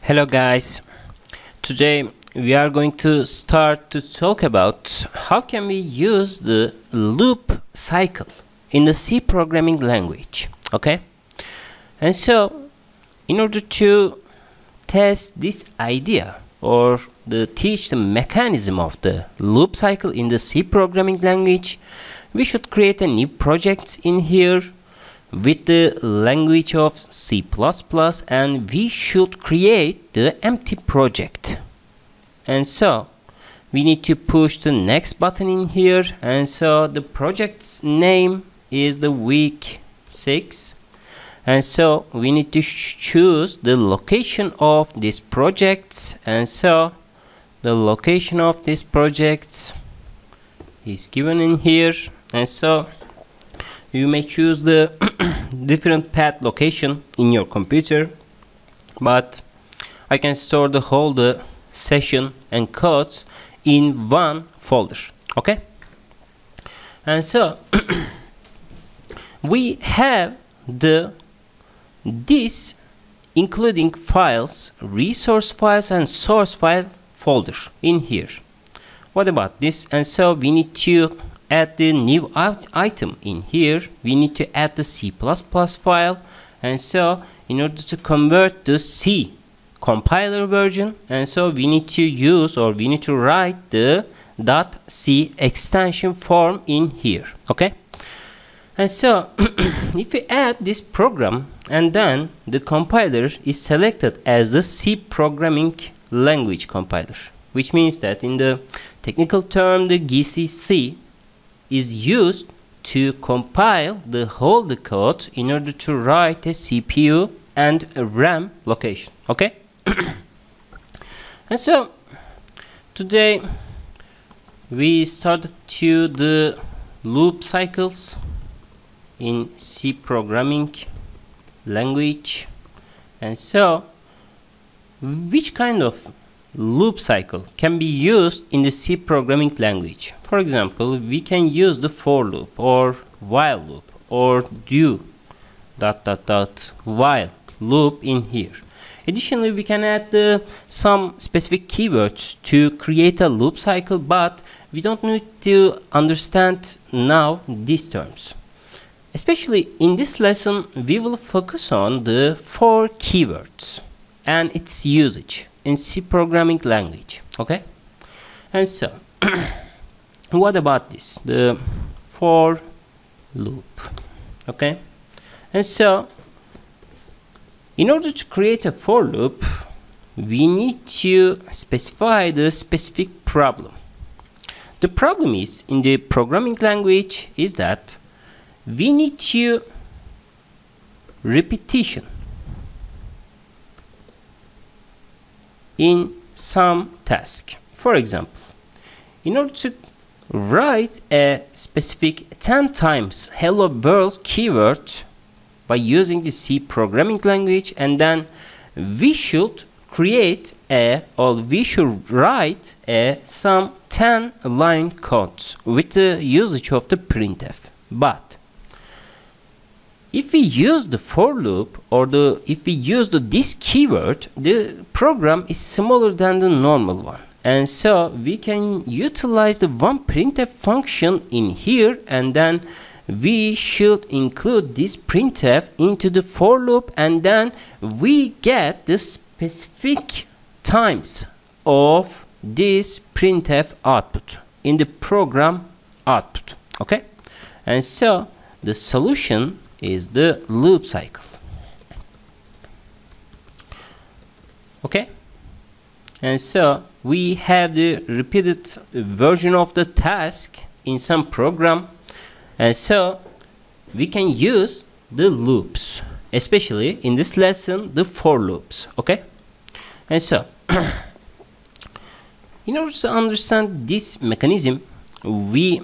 Hello guys, today we are going to start to talk about how can we use the loop cycle in the C programming language. Okay, and so in order to test this idea or teach the mechanism of the loop cycle in the C programming language, we should create a new project in here with the language of C++, and we should create the empty project. And so we need to push the next button in here, and so the project's name is the week 6, and so we need to choose the location of this project, and so the location of this project is given in here, and so you may choose the different path location in your computer, but I can store the whole session and codes in one folder. Okay, and so we have this including files, resource files and source file folder in here. What about this? And so we need to add the new item in here. We need to add the C++ file, and so in order to convert the C compiler version, and so we need to use or we need to write the .c extension form in here. Okay, and so if we add this program and then the compiler is selected as the C programming language compiler, which means that in the technical term the GCC is used to compile the whole code in order to write a CPU and a RAM location. Okay, and so today we started to the loop cycles in C programming language, and so which kind of loop cycle can be used in the C programming language? For example, we can use the for loop or while loop or do ... while loop in here. Additionally, we can add some specific keywords to create a loop cycle, but we don't need to understand now these terms. Especially in this lesson, we will focus on the for keywords and its usage in C programming language. Okay, and so what about this, the for loop? Okay, and so in order to create a for loop, we need to specify the specific problem. The problem is in the programming language is that we need to repetition in some task. For example, in order to write a specific 10 times hello world keyword by using the C programming language, and then we should create we should write some 10 line codes with the usage of the printf. But if we use the for loop or if we use this keyword, the program is smaller than the normal one, and so we can utilize the one printf function in here, and then we should include this printf into the for loop, and then we get the specific times of this printf output in the program output. Okay, and so the solution is the loop cycle. Okay, and so we have the repeated version of the task in some program, and so we can use the loops, especially in this lesson the for loops. Okay, and so in order to understand this mechanism, we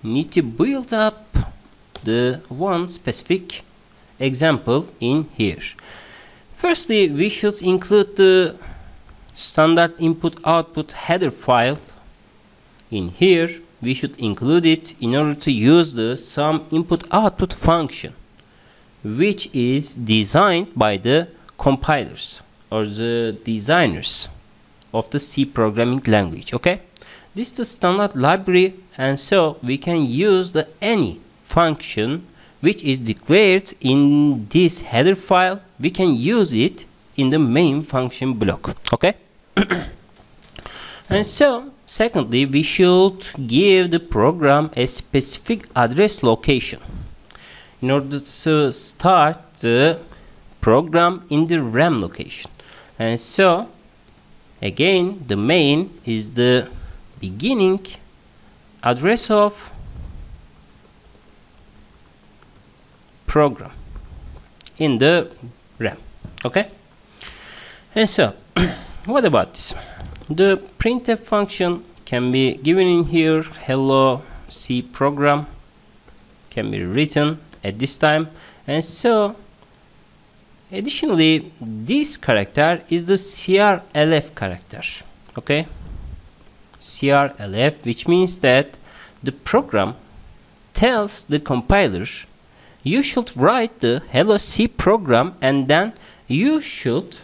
need to build up the one specific example in here. Firstly, we should include the standard input output header file in here. We should include it in order to use the some input output function, which is designed by the compilers. or the designers of the C programming language. Okay, this is the standard library, and so we can use the any function which is declared in this header file. We can use it in the main function block. Okay. And so secondly, we should give the program a specific address location in order to start the program in the RAM location. And so again, the main is the beginning address of program in the RAM. Okay. And so what about this? The printf function can be given in here. Hello C program can be written at this time. And so additionally, this character is the crlf character. Okay, crlf, which means that the program tells the compiler you should write the hello C program, and then you should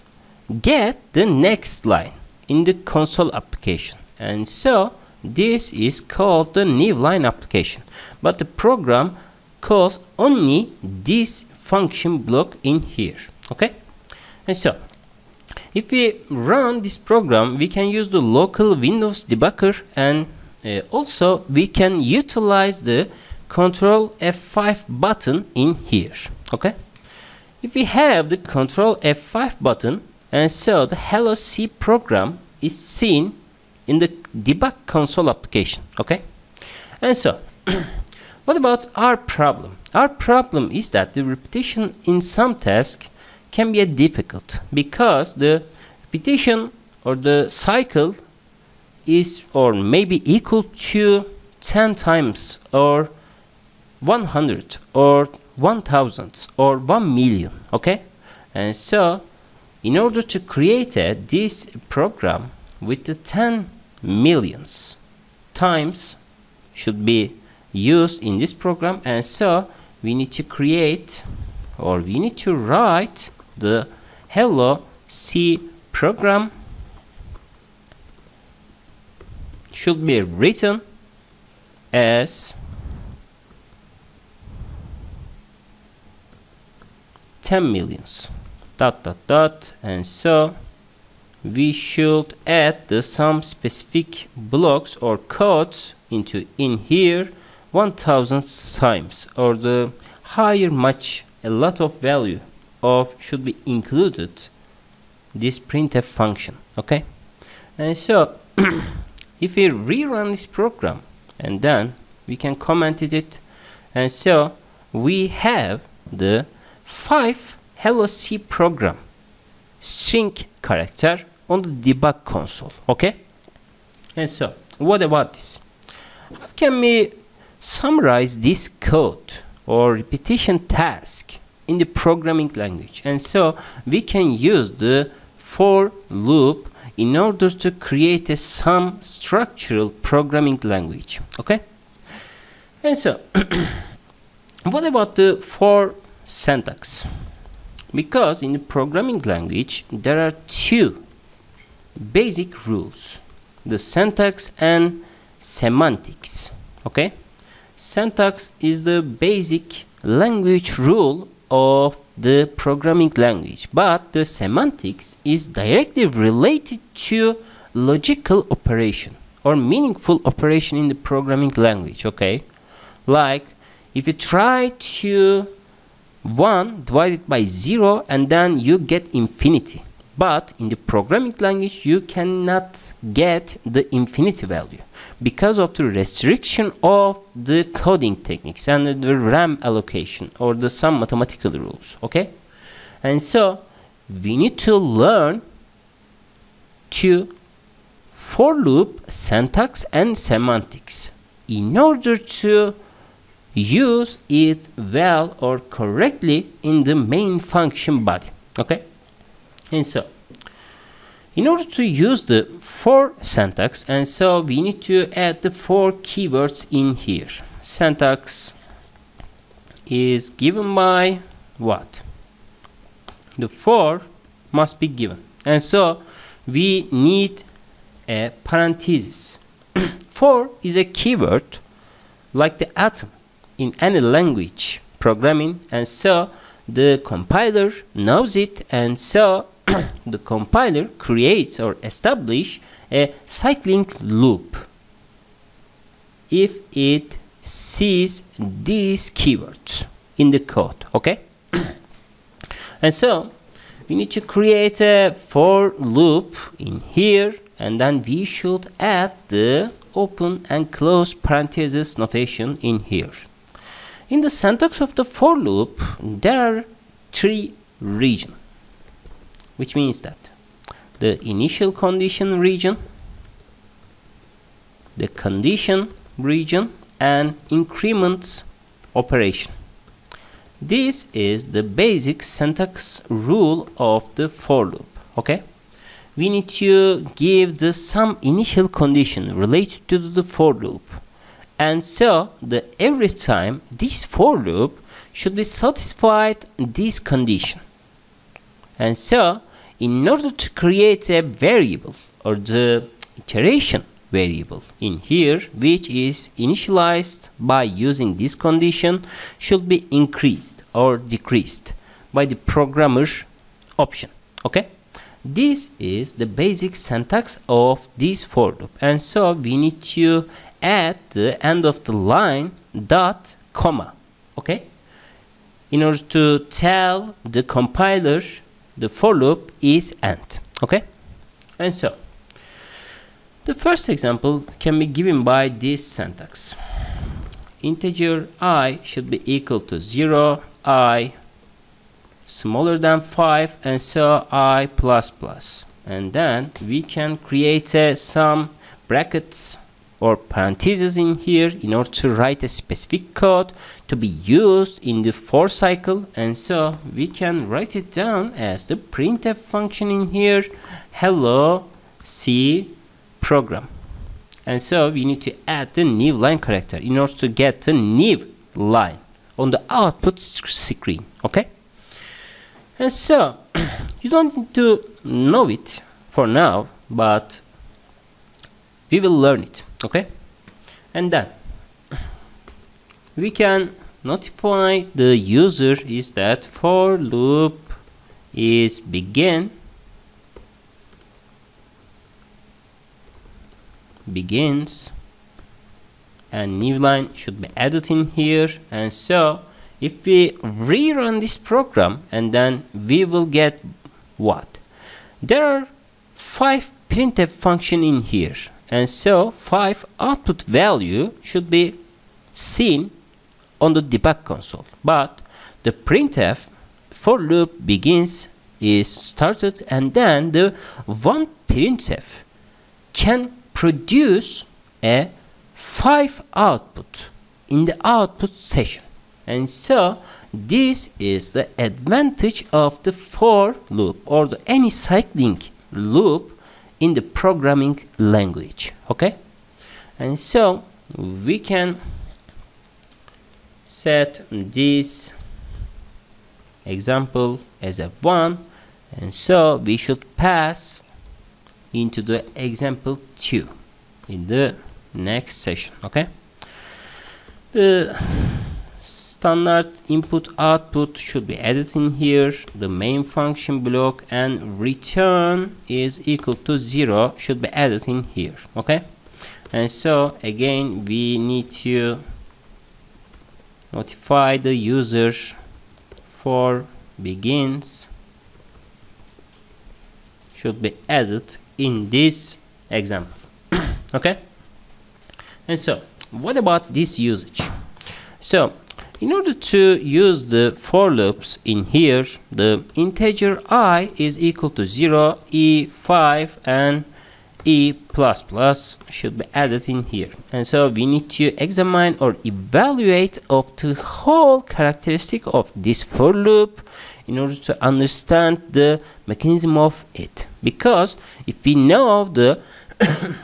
get the next line in the console application. And so this is called the new line application, but the program calls only this function block in here. Okay. And so if we run this program, we can use the local Windows debugger, and also we can utilize the Control F5 button in here. Okay. If we have the Control F5 button, and so the hello C program is seen in the debug console application. Okay. And so what about our problem? Our problem is that the repetition in some task can be difficult, because the repetition or the cycle is or maybe equal to 10 times or 100 or 1000 or 1 million. Okay. And so in order to create this program with the 10 millions times should be used in this program, and so we need to create, or we need to write the hello C program should be written as 10 millions dot dot dot, and so we should add some specific blocks or codes into in here 1000 times, or the higher much a lot of value of should be included this printf function. Okay. And so if we rerun this program, and then we can comment it, and so we have the 5 hello C program string character on the debug console. Okay. And so what about this? How can we summarize this code or repetition task in the programming language? And so we can use the for loop in order to create some structural programming language. Okay. And so what about the for syntax? Because in the programming language there are two basic rules: the syntax and semantics. Okay. Syntax is the basic language rule of the programming language, but the semantics is directly related to logical operation or meaningful operation in the programming language. Okay. Like if you try to 1 divided by 0, and then you get infinity, but in the programming language you cannot get the infinity value because of the restriction of the coding techniques and the RAM allocation or the some mathematical rules. Okay. And so we need to learn to for loop syntax and semantics in order to use it well or correctly in the main function body. Okay. And so in order to use the for syntax, and so we need to add the for keywords in here. Syntax is given by what? The for must be given. And so we need a parenthesis. For is a keyword like the atom in any language programming, and so the compiler knows it, and so the compiler creates or establishes a cycling loop if it sees these keywords in the code. Okay. And so we need to create a for loop in here, and then we should add the open and close parenthesis notation in here. In the syntax of the for loop, there are three regions, which means that the initial condition region, the condition region, and increments operation. This is the basic syntax rule of the for loop. Okay, we need to give some initial condition related to the for loop, and so every time this for loop should be satisfied this condition. And so in order to create a variable or the iteration variable in here, which is initialized by using this condition, should be increased or decreased by the programmer option. Okay, this is the basic syntax of this for loop, and so we need to add the end of the line dot comma. Okay, in order to tell the compiler the for loop is end. Okay, and so the first example can be given by this syntax. Integer I should be equal to 0, I smaller than 5, and so I plus plus. And then we can create some brackets or parentheses in here in order to write a specific code to be used in the for cycle. And so we can write it down as the printf function in here, hello C program. And so we need to add the new line character in order to get the new line on the output screen. Okay, and so you don't need to know it for now, but we will learn it. Okay, and then we can notify the user is that for loop is begins and new line should be added in here. And so if we rerun this program, and then we will get what? There are 5 printf function in here, and so 5 output value should be seen on the debug console, but the printf for loop begins is started, and then the one printf can produce a 5 output in the output session. And so this is the advantage of the for loop or any cycling loop in the programming language. Okay, and so we can set this example as a 1, and so we should pass into the example 2 in the next session. Okay, the standard input output should be added in here, the main function block, and return is equal to 0 should be added in here. Okay, and so again we need to notify the user for begins should be added in this example. Okay, and so what about this usage? So in order to use the for loops in here, the integer I is equal to 0, E5 and E++ should be added in here. And so we need to examine or evaluate of the whole characteristic of this for loop in order to understand the mechanism of it, because if we know the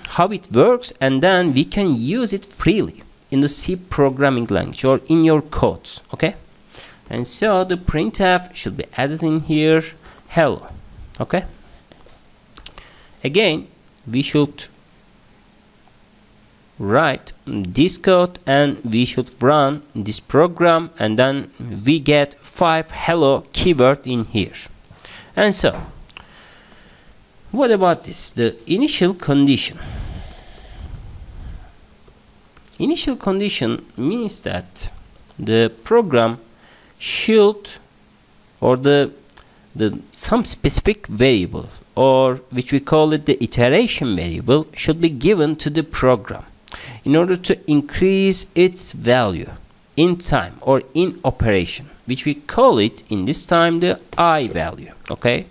how it works, and then we can use it freely in the C programming language or in your codes. Okay, and so the printf should be added in here, hello. Okay, again we should write this code and we should run this program, and then we get 5 hello keyword in here. And so what about this? The initial condition. Initial condition means that the program should, or some specific variable, or which we call it the iteration variable, should be given to the program in order to increase its value in time or in operation, which we call it in this time the I value. Okay,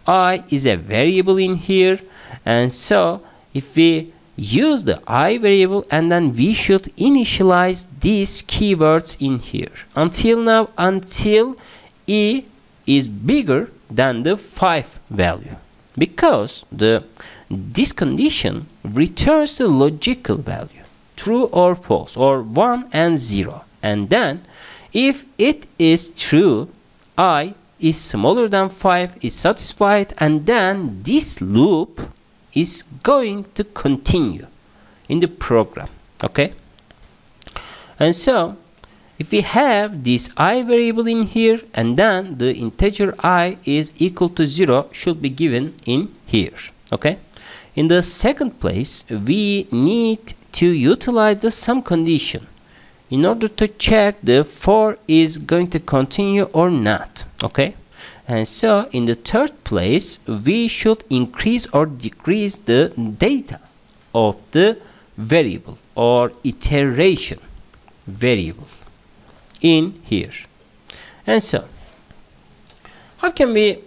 I is a variable in here, and so if we use the I variable, and then we should initialize these keywords in here until now, until E is bigger than the 5 value, because this condition returns the logical value, true or false, or 1 and 0. And then if it is true, I is smaller than 5 is satisfied, and then this loop is going to continue in the program. Okay, and so if we have this I variable in here, and then the integer I is equal to 0 should be given in here. Okay, in the second place we need to utilize the sum condition in order to check the for is going to continue or not. Okay, and so in the third place we should increase or decrease the data of the variable or iteration variable in here. And so how can we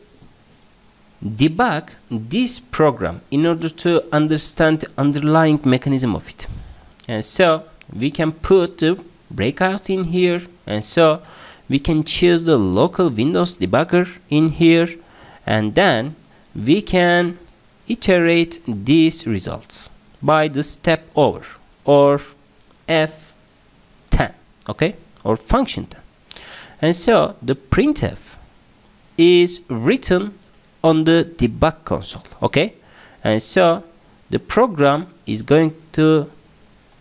debug this program in order to understand the underlying mechanism of it? And so we can put the breakout in here, and so we can choose the local Windows debugger in here, and then we can iterate these results by the step over or F10, okay, or function 10. And so the printf is written on the debug console. Okay, and so the program is going to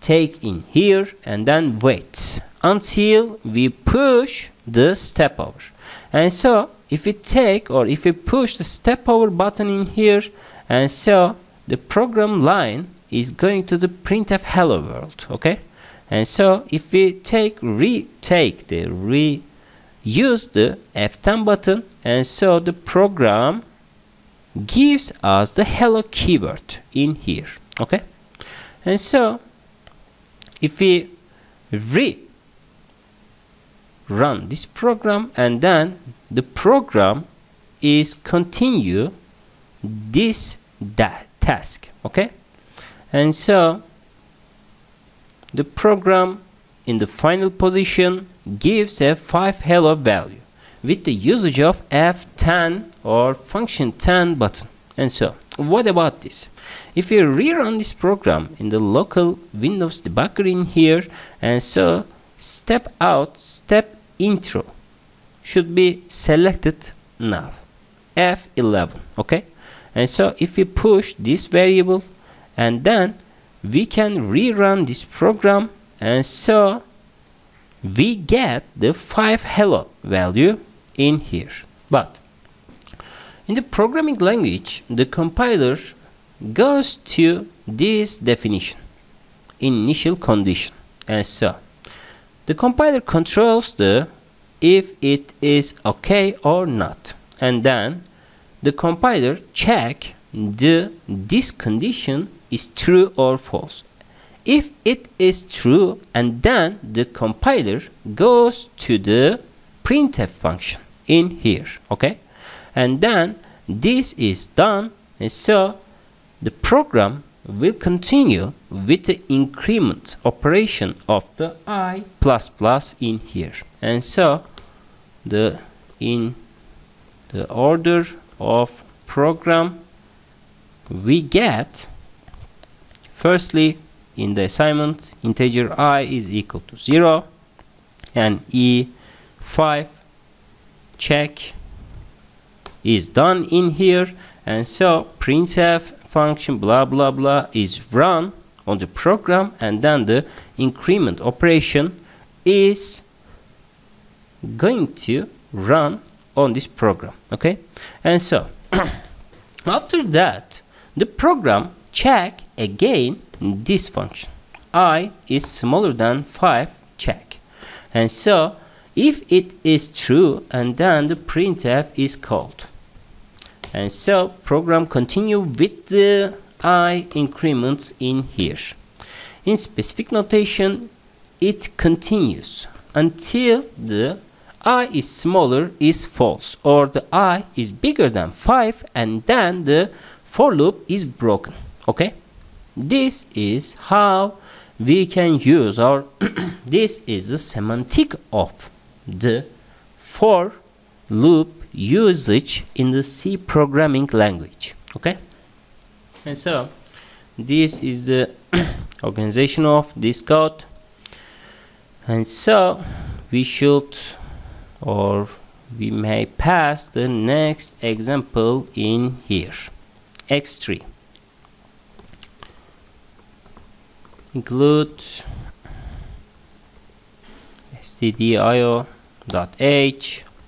take in here and then waits until we push the step over. And so if we take, or if we push the step over button in here, and so the program line is going to the printf hello world. Okay, and so if we use the F10 button, and so the program gives us the hello keyword in here. Okay, and so if we run this program, and then the program is continue this task. Okay, and so the program in the final position gives a 5 hello value with the usage of F10 or function 10 button. And so what about this? If we rerun this program in the local Windows debugger in here, and so step out, step intro should be selected now, F11. Okay, and so if we push this variable, and then we can rerun this program, and so we get the 5 hello value in here. But in the programming language, the compiler goes to this definition, initial condition, and so the compiler controls the if it is okay or not, and then the compiler check this condition is true or false. If it is true, and then the compiler goes to the printf function in here. Okay, and then this is done, and so the program will continue with the increment operation of the I++ in here. And so in the order of program we get, firstly in the assignment, integer I is equal to 0, and E5 check is done in here, and so printf function blah blah blah is run on the program, and then the increment operation is going to run on this program. Okay, and so after that the program check again this function, I is smaller than 5 check, and so if it is true, and then the printf is called, and so program continue with the I increments in here. In specific notation it continues until the I is smaller is false, or the I is bigger than 5, and then the for loop is broken. Okay, this is how we can use, or this is the semantic of the for loop usage in the C programming language. Okay, and so this is the organization of this code, and so we should, or we may pass the next example in here. X3 include stdio.h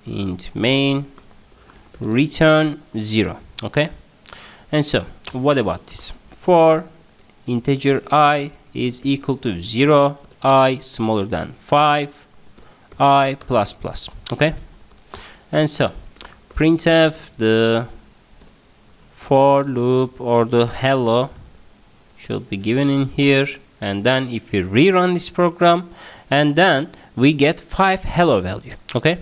int main return 0. Okay, and so what about this? For integer I is equal to 0, I smaller than 5, I plus plus. Okay, and so printf the for loop or the hello should be given in here, and then if we rerun this program, and then we get 5 hello value. Okay,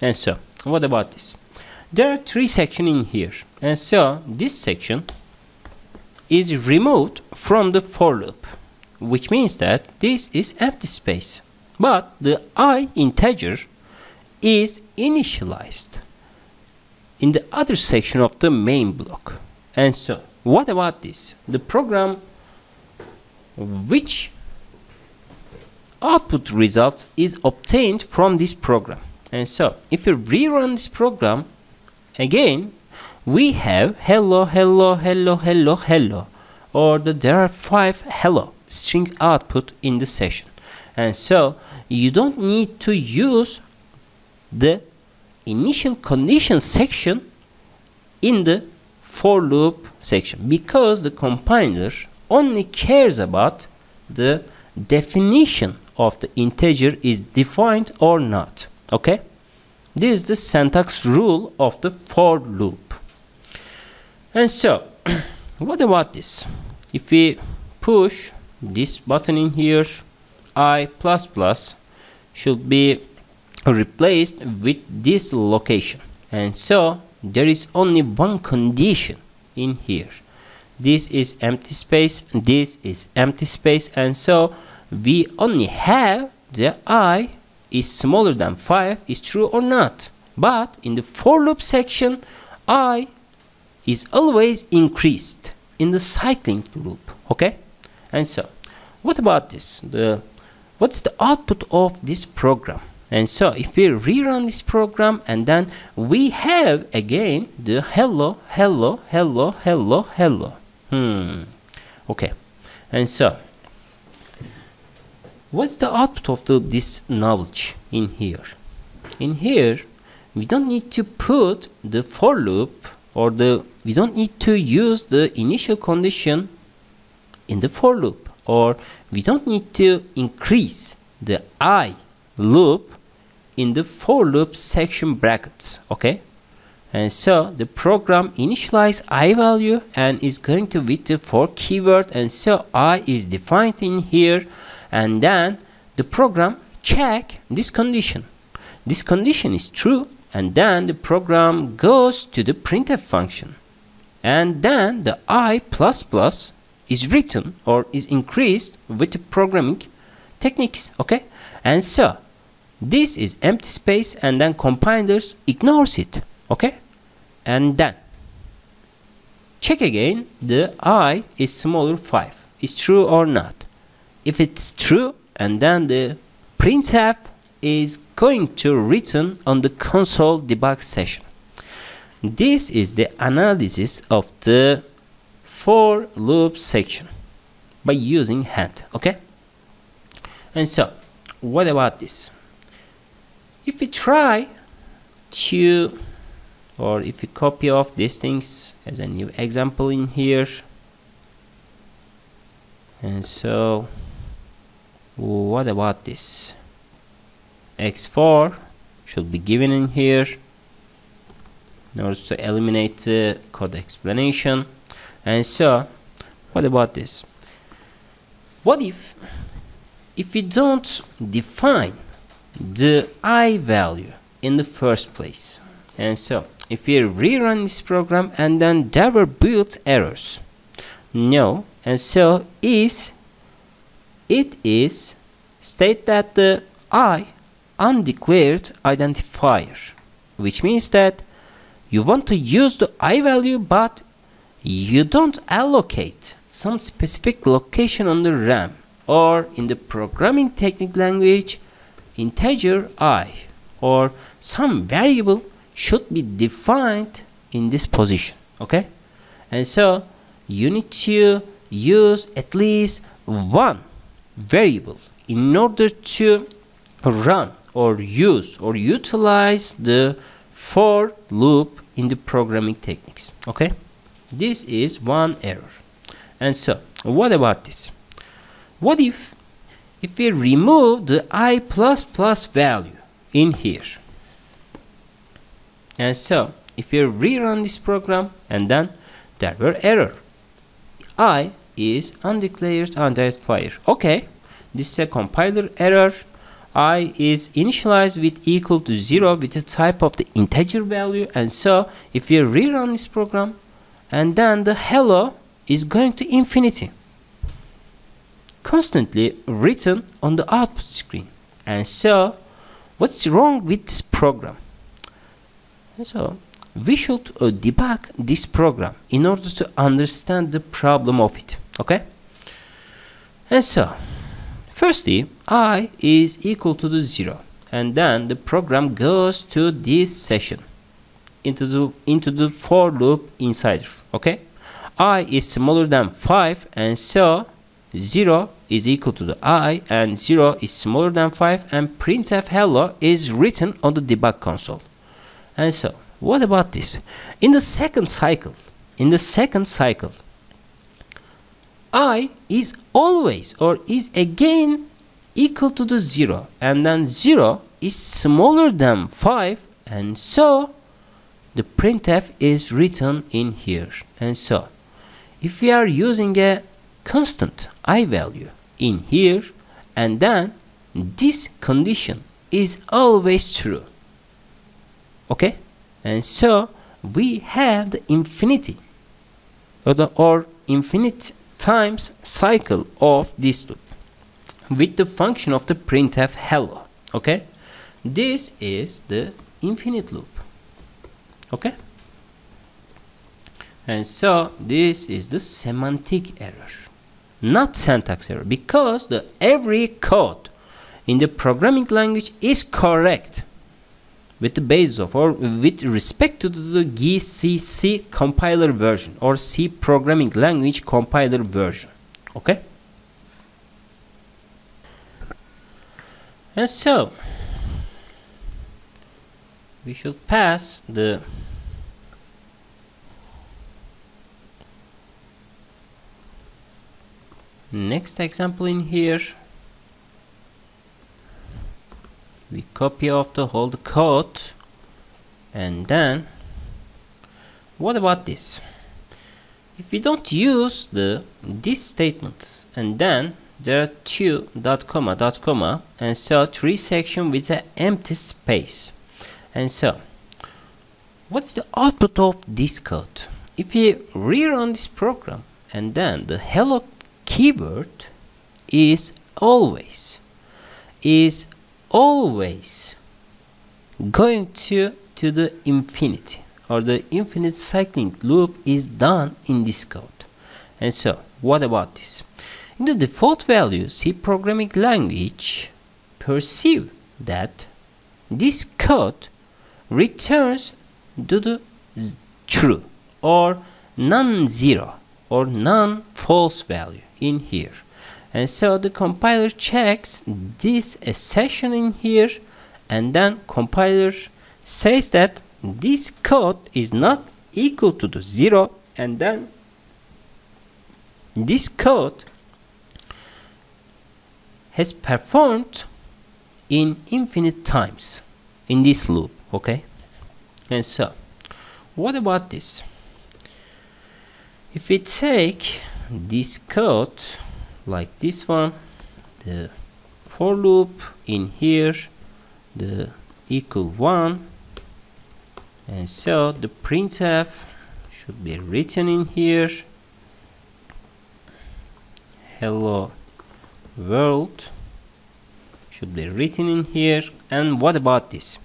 and so what about this? There are 3 sections in here, and so this section is removed from the for loop, which means that this is empty space, but the I integer is initialized in the other section of the main block. And so what about this? The program which output results is obtained from this program, and so if you rerun this program again, we have hello hello hello hello hello, or there are 5 hello string output in the session, and so you don't need to use the initial condition section in the for loop section, because the compiler only cares about the definition of the integer is defined or not. Okay, this is the syntax rule of the for loop. And so what about this? If we push this button in here, I plus plus should be replaced with this location, and so there is only one condition in here. This is empty space, this is empty space, and so we only have the I is smaller than 5 is true or not. But in the for loop section, I is always increased in the cycling loop. Okay, and so what about this? What's the output of this program? And so if we rerun this program, and then we have again the hello hello hello hello hello. Okay, and so what's the output of this knowledge in here? In here we don't need to put the for loop, or we don't need to use the initial condition in the for loop, or we don't need to increase the I loop in the for loop section brackets. Okay, and so the program initialize I value and is going to with the for keyword, and so I is defined in here, and then the program check this condition. This condition is true, and then the program goes to the printf function, and then the I plus plus is written or is increased with the programming techniques. Okay, and so this is empty space, and then compilers ignores it. Okay, and then check again the I is smaller 5 is true or not. If it's true, and then the printf is going to return on the console debug session. This is the analysis of the for loop section by using hand. Okay, and so what about this? If we try to, or if we copy off these things as a new example in here, and so what about this? X4 should be given in here in order to eliminate the code explanation. And so what about this? What if we don't define the I value in the first place? And so if we rerun this program and then there were built errors, no, and so it is state that the I undeclared identifier, which means that you want to use the I value but you don't allocate some specific location on the RAM, or in the programming technique language, integer I or some variable should be defined in this position. Okay, and so you need to use at least one variable in order to run or use or utilize the for loop in the programming techniques. Okay, this is one error. And so what about this? What if we remove the I++ value in here? And so if you rerun this program and then there were error, I is undeclared identifier. Okay, this is a compiler error. I is initialized with equal to 0 with the type of the integer value. And so if you rerun this program and then the hello is going to infinity, constantly written on the output screen. And so what's wrong with this program? And so we should debug this program in order to understand the problem of it. Okay, and so firstly I is equal to the 0, and then the program goes to this session into the for loop insider. Okay, I is smaller than 5, and so 0 is equal to the I and 0 is smaller than 5, and printf hello is written on the debug console. And so what about this? In the second cycle, I is always or is again equal to the 0, and then 0 is smaller than 5, and so the printf is written in here. And so if we are using a constant I value in here, and then this condition is always true. Okay, and so we have the infinity or infinite times cycle of this loop with the function of the printf hello. Okay, this is the infinite loop. Okay, and so this is the semantic error, not syntax error, because every code in the programming language is correct with the basis of or with respect to the GCC compiler version or C programming language compiler version. Okay, and so we should pass the next example in here. We copy off the whole code, and then what about this? If we don't use this statement, and then there are two dot comma, and so three section with an empty space. And so what's the output of this code? If we rerun this program, and then the hello keyword is always going to the infinity, or the infinite cycling loop is done in this code. And so what about this? In the default value, C programming language perceive that this code returns to the true or non-zero or non-false value in here. And so the compiler checks this section in here, and then compiler says that this code is not equal to the 0, and then this code has performed in infinite times in this loop. Okay, and so what about this? If we take this code like this one, the for loop in here, the equal 1, and so the printf should be written in here, hello world should be written in here. And what about this?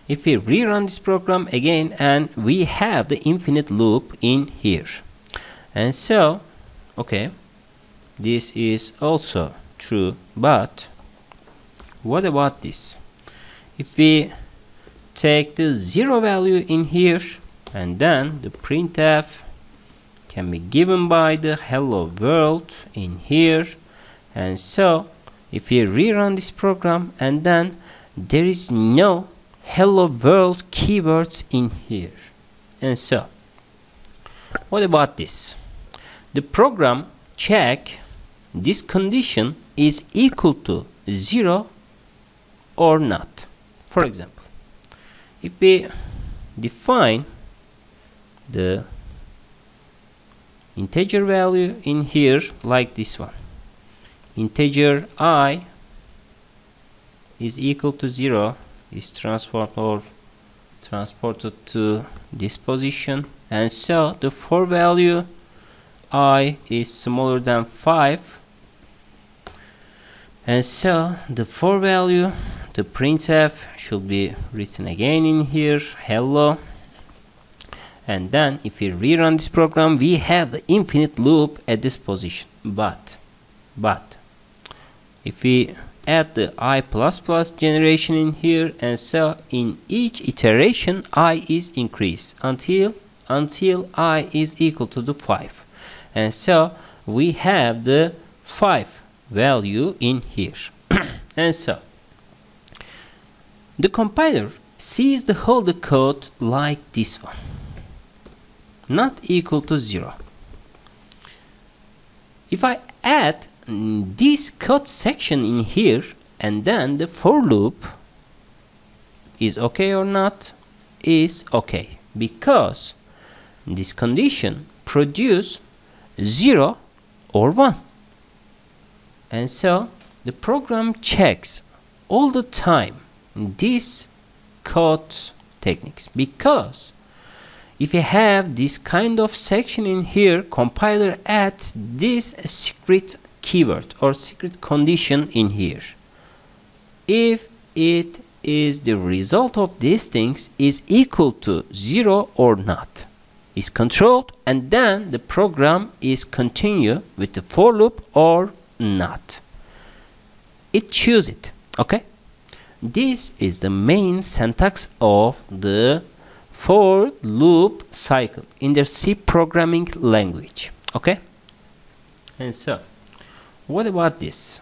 If we rerun this program again, and we have the infinite loop in here, and so okay, this is also true. But what about this? If we take the 0 value in here, and then the printf can be given by the hello world in here, and so if we rerun this program, and then there is no hello world keywords in here. And so what about this? The program check this condition is equal to 0 or not. For example, if we define the integer value in here like this one, integer I is equal to 0, is transformed or transported to this position, and so the for value I is smaller than 5, and so the for value, the printf should be written again in here, hello. And then if we rerun this program, we have the infinite loop at this position. But if we add the I++ generation in here, and so in each iteration I is increased until I is equal to the 5, and so we have the 5 value in here. And so the compiler sees the whole code like this one, not equal to 0. If I add this code section in here, and then the for loop is okay or not, is okay, because this condition produce 0 or 1. And so the program checks all the time these code techniques, because if you have this kind of section in here, compiler adds this secret keyword or secret condition in here. If it is the result of these things is equal to 0 or not, is controlled, and then the program is continue with the for loop or not. It chooses it. Okay, this is the main syntax of the for loop cycle in the C programming language. Okay, and so what about this?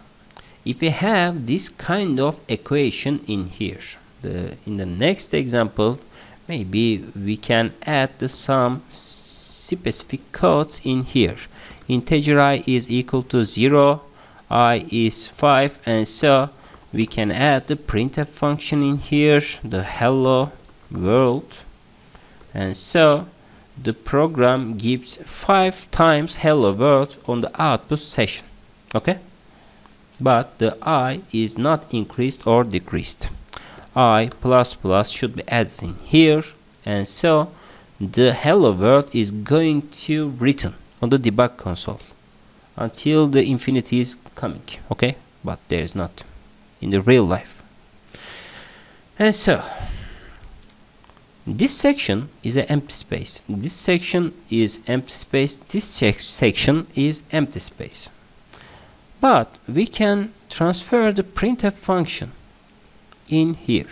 If we have this kind of equation in here, in the next example, maybe we can add some specific codes in here. Integer I is equal to 0, I is 5, and so we can add the printf function in here, the hello world, and so the program gives 5 times hello world on the output session. Okay, but the I is not increased or decreased. I++ should be added in here, and so the hello world is going to written on the debug console until the infinity is coming. Okay, but there is not in the real life. And so this section is an empty space, this section is empty space, this section is empty space. But we can transfer the printf function in here.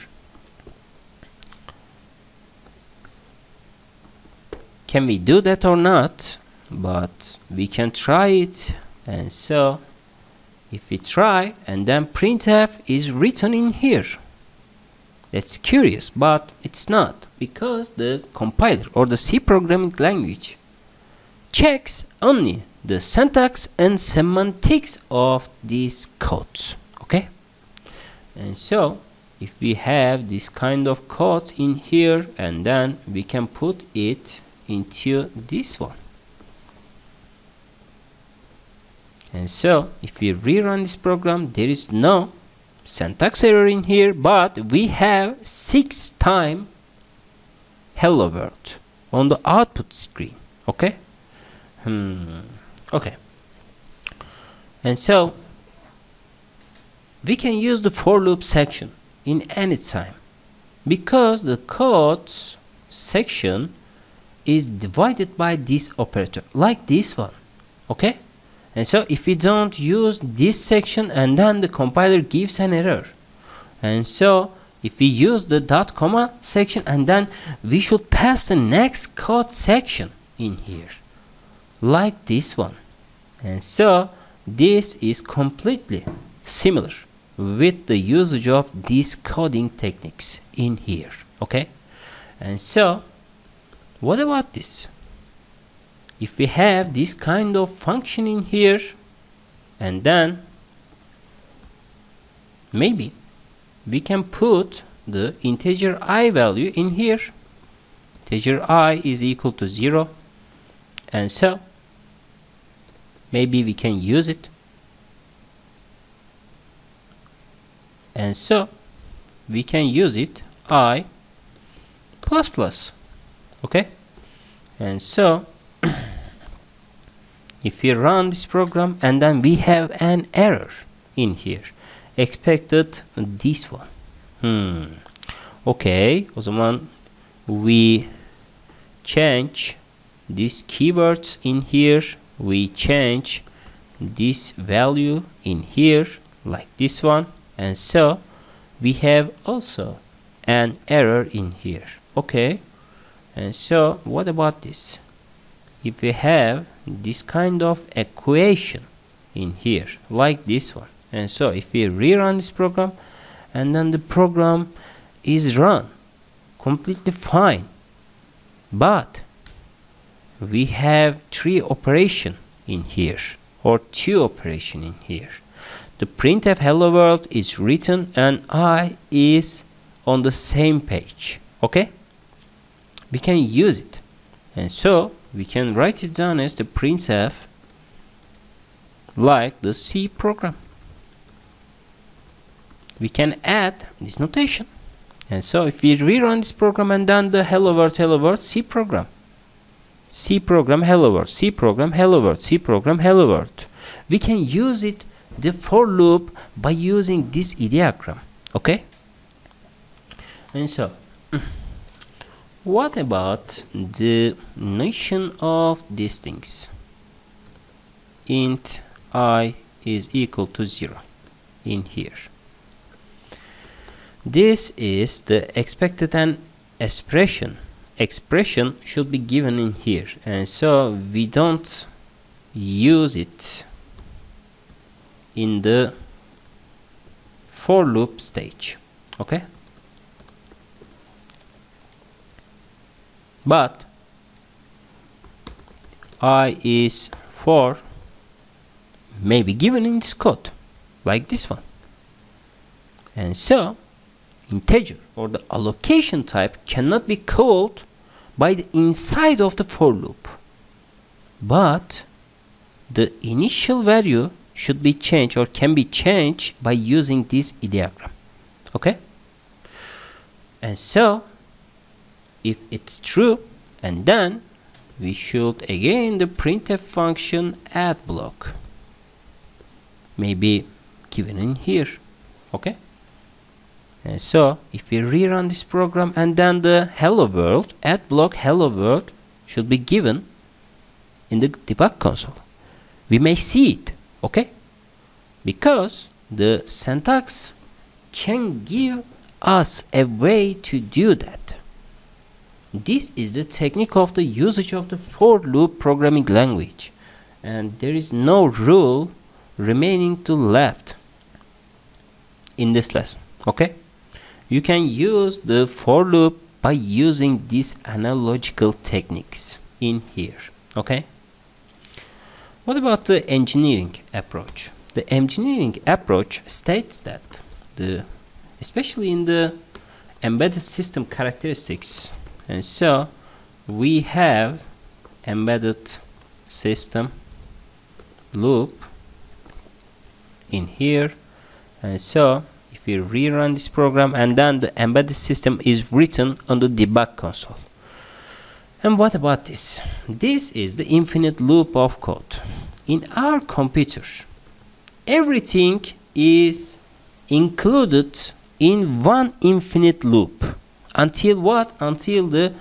Can we do that or not? but we can try it. And so if we try, and then printf is written in here. That's curious, but it's not, because the compiler or the C programming language checks only the syntax and semantics of these codes. Okay, and so if we have this kind of code in here, and then we can put it into this one. And so if we rerun this program, there is no syntax error in here, but we have 6 times hello world on the output screen. Okay. Okay. And so we can use the for loop section in any time, because the codes section is divided by this operator, like this one. Okay. And so if we don't use this section, and then the compiler gives an error. And so if we use the dot comma section, and then we should pass the next code section in here, like this one. And so this is completely similar with the usage of these coding techniques in here. Okay. And so what about this? If we have this kind of function in here, and then maybe we can put the integer I value in here. Integer I is equal to 0, and so maybe we can use it. And so we can use it I plus plus. Okay. And so if we run this program, and then we have an error in here, expected this one. Okay, o zaman we change these keywords in here, we change this value in here, like this one, and so we have also an error in here. Okay. And so what about this? If we have this kind of equation in here, like this one, and so if we rerun this program, and then the program is run completely fine, but we have 3 operation in here, or 2 operation in here. The printf hello world is written, and I is on the same page. Okay, we can use it, and so we can write it down as the printf, like the C program. We can add this notation, and so if we rerun this program, and then the hello world C program hello world, C program hello world, C program hello world, we can use it the for loop by using this diagram. Okay. And so what about the notation of these things? Int I is equal to 0 in here. This is the expected and expression should be given in here, and so we don't use it in the for loop stage. Okay. But I is 4 may be given in this code, like this one. And so integer or the allocation type cannot be called by the inside of the for loop, but the initial value should be changed, or can be changed, by using this diagram. Okay. And so if it's true, and then we should again the printf function add block may be given in here. Okay. And so if we rerun this program, and then the hello world add block hello world should be given in the debug console, we may see it. Okay, because the syntax can give us a way to do that. this is the technique of the usage of the for loop programming language, and there is no rule remaining to left in this lesson. Okay, you can use the for loop by using these analogical techniques in here. Okay, what about the engineering approach? The engineering approach states that especially in the embedded system characteristics, and so we have embedded system loop in here, and so if we rerun this program, and then the embedded system is written on the debug console. And what about this? This is the infinite loop of code. In our computer, everything is included in one infinite loop. Until what? Until the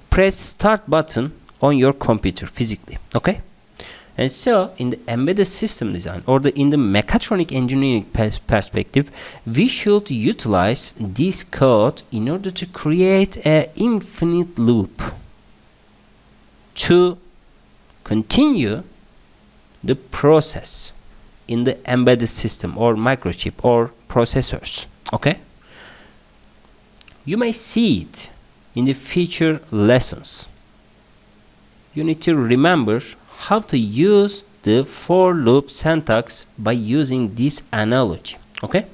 press start button on your computer physically. Okay? And so in the embedded system design, or in the mechatronic engineering perspective, we should utilize this code in order to create an infinite loop to continue the process in the embedded system or microchip or processors. Okay, you may see it in the future lessons. You need to remember how to use the for loop syntax by using this analogy. Okay,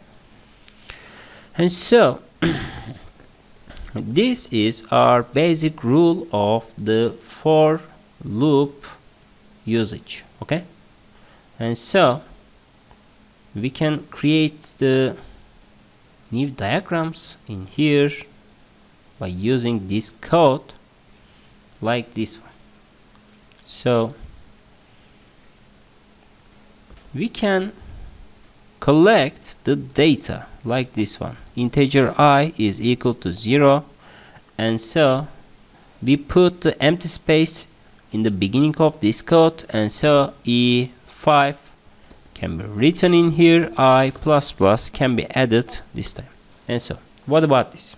and so this is our basic rule of the for loop usage. Okay, and so we can create the new diagrams in here by using this code like this one. So we can collect the data like this one. Integer I is equal to 0, and so we put the empty space in the beginning of this code, and so E5 can be written in here, I++ can be added this time. And so what about this?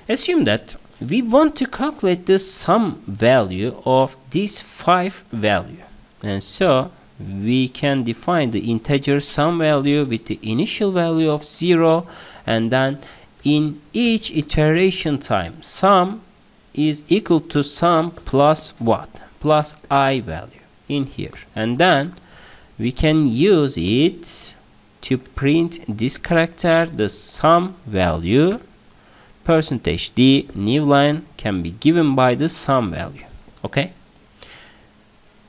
Assume that we want to calculate the sum value of this 5 value, and so we can define the integer sum value with the initial value of 0, and then in each iteration time sum is equal to sum plus what? Plus I value in here, and then we can use it to print this character, the sum value, %d new line can be given by the sum value. Okay,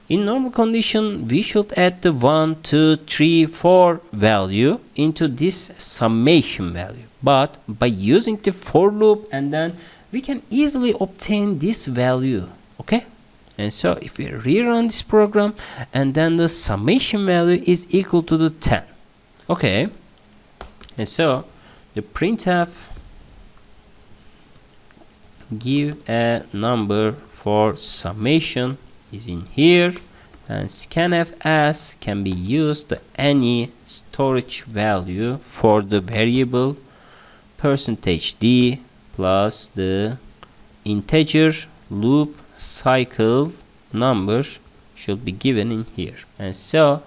in normal condition we should add the 1, 2, 3, 4 value into this summation value, but by using the for loop, and then we can easily obtain this value. Okay, and so if we rerun this program, and then the summation value is equal to the 10. Okay, and so the printf give a number for summation is in here, and scanf as can be used to any storage value for the variable %d plus the integer loop cycle number should be given in here, and so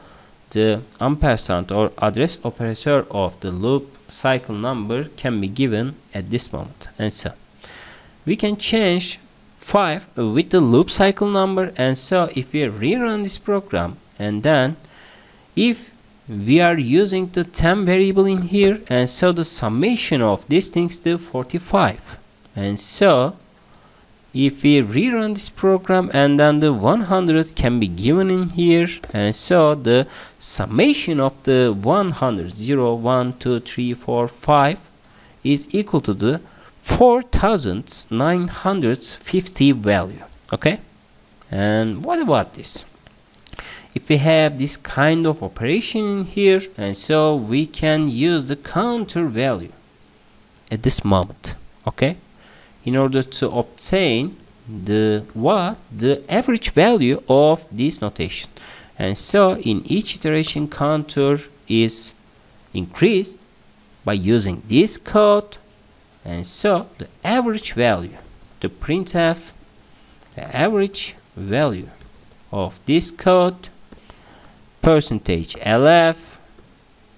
the ampersand or address operator of the loop cycle number can be given at this moment. And so we can change 5 with the loop cycle number, and so if we rerun this program, and then if we are using the 10 variable in here, and so the summation of these things to 45, and so if we rerun this program, and then the 100 can be given in here, and so the summation of the 100 0 1 2 3 4 5 is equal to the 4950 value. Okay, and what about this? If we have this kind of operation in here, and so we can use the counter value at this moment. Okay, in order to obtain the average value of this notation, and so in each iteration counter is increased by using this code, and so the average value to printf the average value of this code %lf,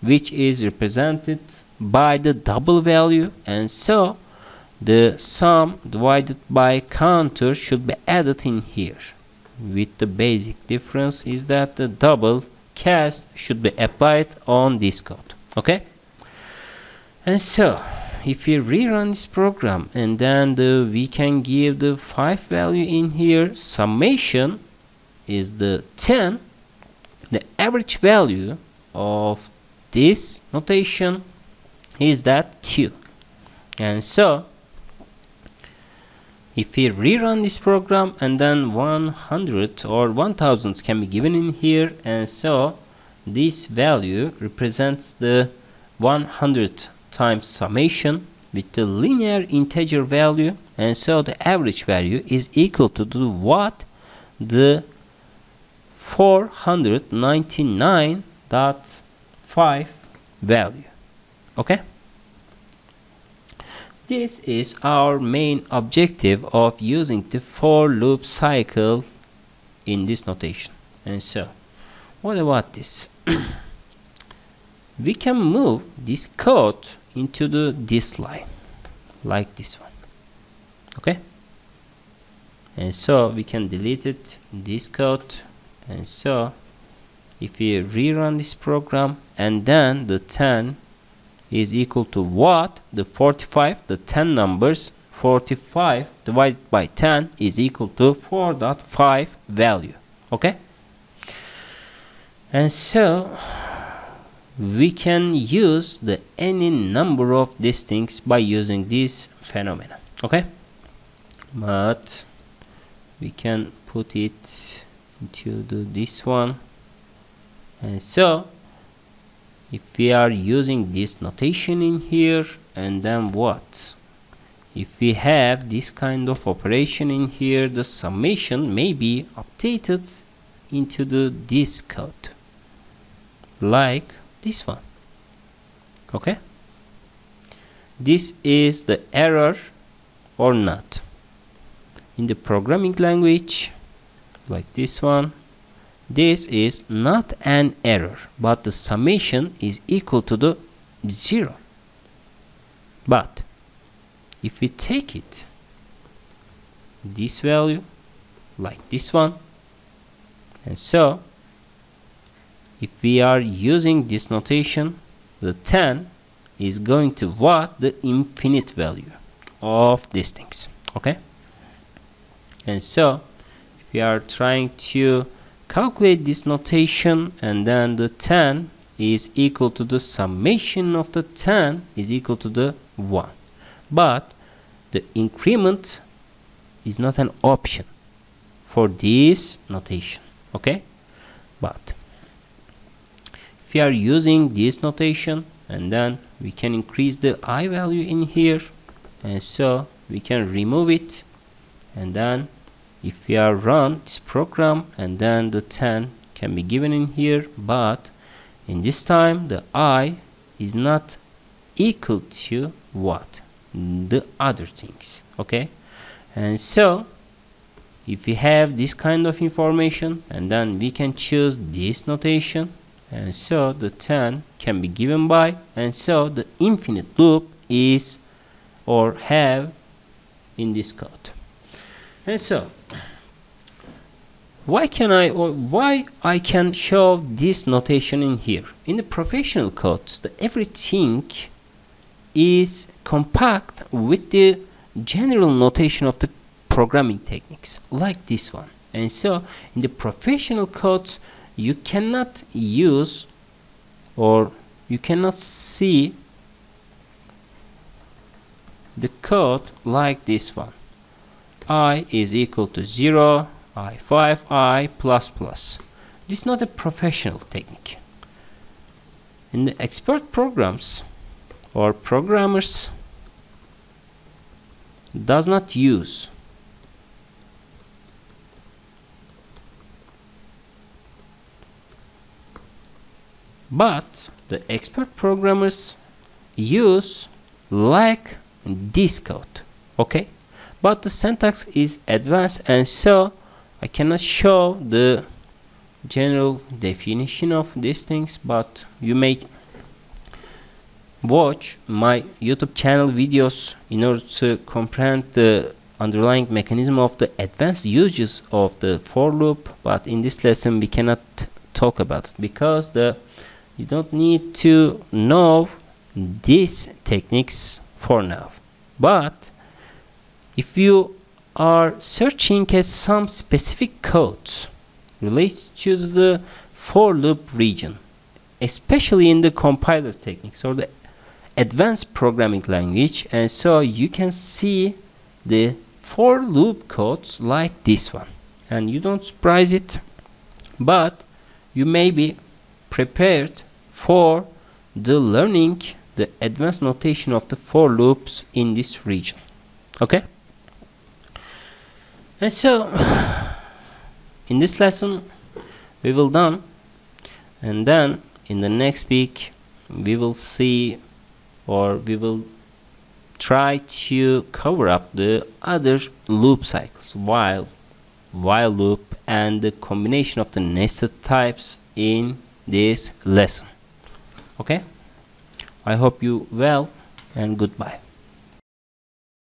which is represented by the double value, and so the sum divided by counter should be added in here, with the basic difference is that the double cast should be applied on this code. Okay, and so if we rerun this program and then we can give the 5 value in here, summation is the 10, the average value of this notation is that 2. And so if we rerun this program and then 100 or 1000 can be given in here, and so this value represents the 100 times summation with the linear integer value, and so the average value is equal to the what? The 499.5 value. Okay, this is our main objective of using the for loop cycle in this notation. And so what about this? We can move this code into this line like this one. Okay, and so we can delete it, this code. And so if we rerun this program and then the 10 is equal to what? The 45, the 10 numbers, 45 divided by 10 is equal to 4.5 value. Okay, and so we can use any number of these things by using this phenomenon. Okay, but we can put it into this one. And so if we are using this notation in here, and then what? If we have this kind of operation in here, the summation may be updated into this code like this one. Okay, this is the error or not in the programming language like this one. This is not an error, but the summation is equal to the 0. But if we take it this value like this one, and so if we are using this notation, the 10 is going to what? The infinite value of these things. Okay, and so if we are trying to calculate this notation, and then the 10 is equal to the summation of the 10 is equal to the 1, but the increment is not an option for this notation. Okay, but if we are using this notation, and then we can increase the I value in here, and so we can remove it, and then if we are run this program, and then the 10 can be given in here, but in this time the I is not equal to what? The other things. Okay, and so if we have this kind of information, and then we can choose this notation, and so the 10 can be given by, and so the infinite loop is or have in this code. And so why I can show this notation in here? In the professional codes, everything is compact with the general notation of the programming techniques like this one. And so in the professional codes, you cannot use or you cannot see the code like this one. I is equal to 0, I5, I plus plus. This is not a professional technique. In the expert programs or programmers does not use but the expert programmers use like this code. Okay, but the syntax is advanced, and so I cannot show the general definition of these things, but you may watch my YouTube channel videos in order to comprehend the underlying mechanism of the advanced uses of the for loop. But in this lesson we cannot talk about it, because you don't need to know these techniques for now. But if you are searching at some specific codes related to the for loop region, especially in the compiler techniques or the advanced programming language, and so you can see the for loop codes like this one, and you don't surprise it, but you may be prepared for the learning the advanced notation of the for loops in this region. Okay, and so in this lesson we will done, and then in the next week we will see, or we will try to cover up the other loop cycles, while loop, and the combination of the nested types in this lesson. Okay, I hope you well, and goodbye.